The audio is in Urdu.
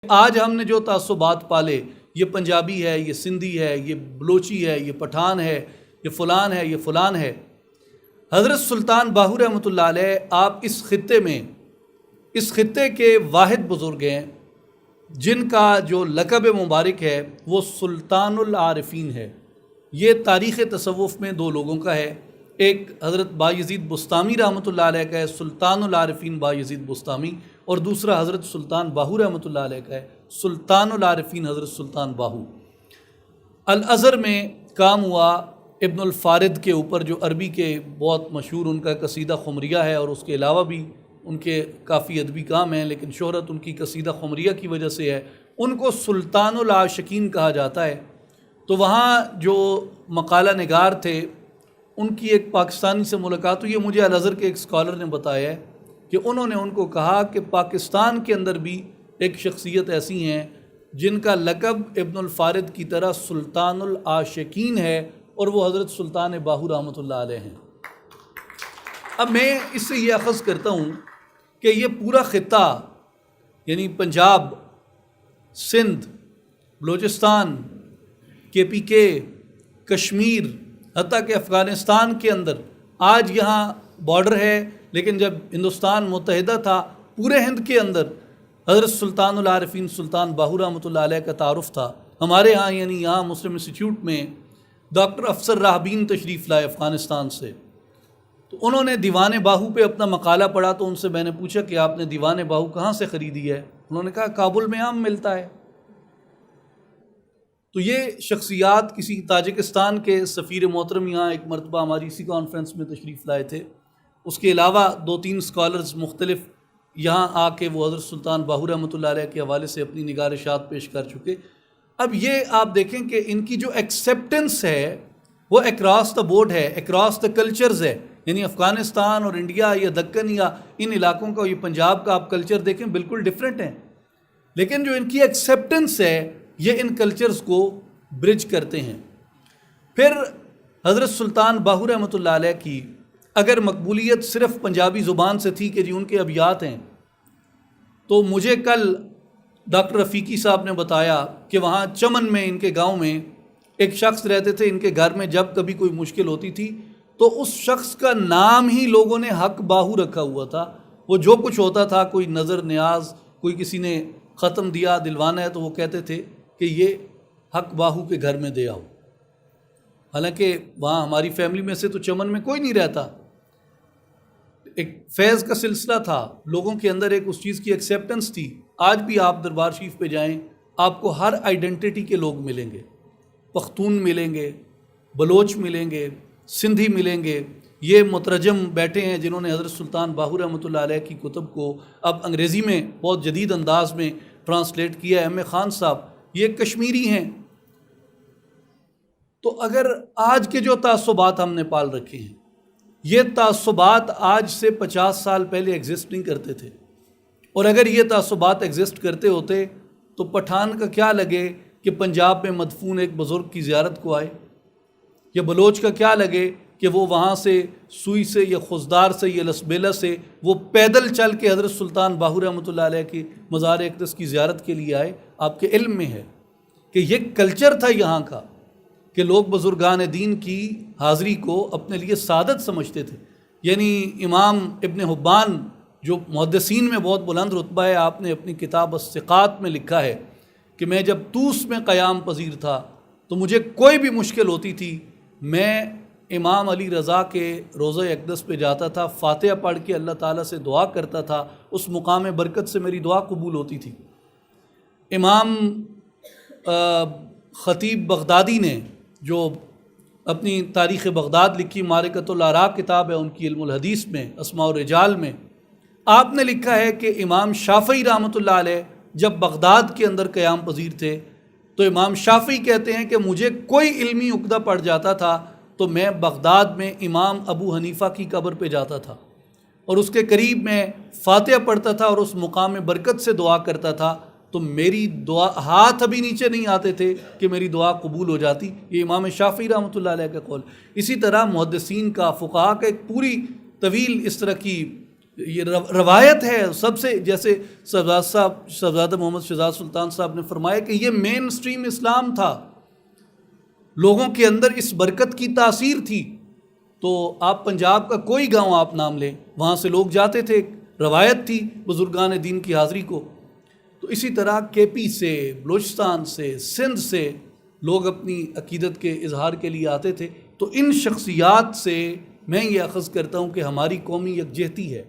آج ہم نے جو تعصبات پالے، یہ پنجابی ہے، یہ سندھی ہے، یہ بلوچی ہے، یہ پٹھان ہے، یہ فلان ہے، یہ فلان ہے۔ حضرت سلطان باہو رحمۃ اللہ علیہ آپ اس خطے کے واحد بزرگ ہیں جن کا جو لقب مبارک ہے وہ سلطان العارفین ہے۔ یہ تاریخ تصوف میں دو لوگوں کا ہے، ایک حضرت بایزید بسطامی رحمۃ اللہ علیہ کا ہے، سلطان العارفین بایزید بسطامی، اور دوسرا حضرت سلطان باہو رحمۃ اللہ علیہ کا ہے، سلطان العارفین حضرت سلطان باہو۔ الازہر میں کام ہوا ابن الفارد کے اوپر، جو عربی کے بہت مشہور ان کا قصیدہ خمریہ ہے، اور اس کے علاوہ بھی ان کے کافی ادبی کام ہیں، لیکن شہرت ان کی قصیدہ خمریہ کی وجہ سے ہے۔ ان کو سلطان العاشقین کہا جاتا ہے۔ تو وہاں جو مقالہ نگار تھے ان کی ایک پاکستانی سے ملاقات ہوئی ہے، مجھے الازہر کے ایک اسکالر نے بتایا ہے کہ انہوں نے ان کو کہا کہ پاکستان کے اندر بھی ایک شخصیت ایسی ہیں جن کا لقب ابن الفارد کی طرح سلطان العاشقین ہے، اور وہ حضرت سلطان باہو رحمۃ اللہ علیہ ہیں۔ اب میں اس سے یہ اخذ کرتا ہوں کہ یہ پورا خطہ، یعنی پنجاب، سندھ، بلوچستان، KPK، کشمیر، حتیٰ کہ افغانستان کے اندر آج یہاں بارڈر ہے، لیکن جب ہندوستان متحدہ تھا پورے ہند کے اندر حضرت سلطان العارفین سلطان باہو رحمۃ اللہ علیہ کا تعارف تھا۔ ہمارے ہاں یعنی یہاں مسلم انسٹیٹیوٹ میں ڈاکٹر افسر راہبین تشریف لائے افغانستان سے، تو انہوں نے دیوان باہو پہ اپنا مقالہ پڑھا، تو ان سے میں نے پوچھا کہ آپ نے دیوان باہو کہاں سے خریدی ہے؟ انہوں نے کہا کابل میں عام ملتا ہے۔ تو یہ شخصیات، کسی تاجکستان کے سفیر محترم یہاں ایک مرتبہ ہماری اسی کانفرنس میں تشریف لائے تھے، اس کے علاوہ 2-3 اسکالرز مختلف یہاں آ کے وہ حضرت سلطان باہو رحمۃ اللہ علیہ کے حوالے سے اپنی نگارشات پیش کر چکے۔ اب یہ آپ دیکھیں کہ ان کی جو ایکسیپٹنس ہے وہ اکراس دا بورڈ ہے، اکراس دا کلچرز ہے، یعنی افغانستان اور انڈیا یا دکن یا ان علاقوں کا، یہ پنجاب کا آپ کلچر دیکھیں بالکل ڈیفرنٹ ہیں، لیکن جو ان کی ایکسیپٹنس ہے یہ ان کلچرز کو برج کرتے ہیں۔ پھر حضرت سلطان باہو رحمۃ اللہ علیہ کی اگر مقبولیت صرف پنجابی زبان سے تھی کہ جی ان کے ابیات ہیں، تو مجھے کل ڈاکٹر رفیقی صاحب نے بتایا کہ وہاں چمن میں ان کے گاؤں میں ایک شخص رہتے تھے، ان کے گھر میں جب کبھی کوئی مشکل ہوتی تھی تو اس شخص کا نام ہی لوگوں نے حق باہو رکھا ہوا تھا۔ وہ جو کچھ ہوتا تھا، کوئی نظر نیاز، کوئی کسی نے ختم دیا دلوانا ہے، تو وہ کہتے تھے کہ یہ حق باہو کے گھر میں دے آؤ۔ حالانکہ وہاں ہماری فیملی میں سے تو چمن میں کوئی نہیں رہتا، ایک فیض کا سلسلہ تھا، لوگوں کے اندر ایک اس چیز کی ایکسیپٹنس تھی۔ آج بھی آپ دربار شریف پہ جائیں، آپ کو ہر آئیڈینٹی کے لوگ ملیں گے، پختون ملیں گے، بلوچ ملیں گے، سندھی ملیں گے۔ یہ مترجم بیٹھے ہیں جنہوں نے حضرت سلطان باہو رحمۃ اللہ علیہ کی کتب کو اب انگریزی میں بہت جدید انداز میں ٹرانسلیٹ کیا ہے، ایم اے خان صاحب، یہ کشمیری ہیں۔ تو اگر آج کے جو تعصبات ہم نے پال رکھے ہیں، یہ تعصبات آج سے 50 سال پہلے ایگزسٹ نہیں کرتے تھے، اور اگر یہ تعصبات ایگزسٹ کرتے ہوتے تو پٹھان کا کیا لگے کہ پنجاب میں مدفون ایک بزرگ کی زیارت کو آئے، یا بلوچ کا کیا لگے کہ وہ وہاں سے سوئی سے یا خزدار سے یا لسبیلا سے وہ پیدل چل کے حضرت سلطان باہو رحمۃ اللہ علیہ کی مزار اقدس کی زیارت کے لیے آئے۔ آپ کے علم میں ہے کہ یہ کلچر تھا یہاں کا کہ لوگ بزرگان دین کی حاضری کو اپنے لیے سعادت سمجھتے تھے۔ یعنی امام ابن حبان جو محدثین میں بہت بلند رتبہ ہے، آپ نے اپنی کتاب الثقات میں لکھا ہے کہ میں جب طوس میں قیام پذیر تھا تو مجھے کوئی بھی مشکل ہوتی تھی، میں امام علی رضا کے روضہ اقدس پہ جاتا تھا، فاتحہ پڑھ کے اللہ تعالیٰ سے دعا کرتا تھا، اس مقام برکت سے میری دعا قبول ہوتی تھی۔ امام خطیب بغدادی نے جو اپنی تاریخ بغداد لکھی، معرکۃ الآراء کتاب ہے ان کی علم الحدیث میں، اسماء الرجال میں، آپ نے لکھا ہے کہ امام شافعی رحمۃ اللہ علیہ جب بغداد کے اندر قیام پذیر تھے تو امام شافعی کہتے ہیں کہ مجھے کوئی علمی عقدہ پڑ جاتا تھا تو میں بغداد میں امام ابو حنیفہ کی قبر پہ جاتا تھا اور اس کے قریب میں فاتحہ پڑھتا تھا اور اس مقام برکت سے دعا کرتا تھا، تو میری دعا ہاتھ ابھی نیچے نہیں آتے تھے کہ میری دعا قبول ہو جاتی۔ یہ امام شافعی رحمۃ اللہ علیہ کا قول۔ اسی طرح محدثین کا، فقہاء کا ایک پوری طویل اس طرح کی یہ روایت ہے سب سے، جیسے صاحبزادہ محمد شہزاد سلطان صاحب نے فرمایا کہ یہ مین سٹریم اسلام تھا، لوگوں کے اندر اس برکت کی تاثیر تھی۔ تو آپ پنجاب کا کوئی گاؤں آپ نام لیں، وہاں سے لوگ جاتے تھے، روایت تھی بزرگان دین کی حاضری کو۔ تو اسی طرح کے پی سے، بلوچستان سے، سندھ سے لوگ اپنی عقیدت کے اظہار کے لیے آتے تھے۔ تو ان شخصیات سے میں یہ اخذ کرتا ہوں کہ ہماری قومی یکجہتی ہے۔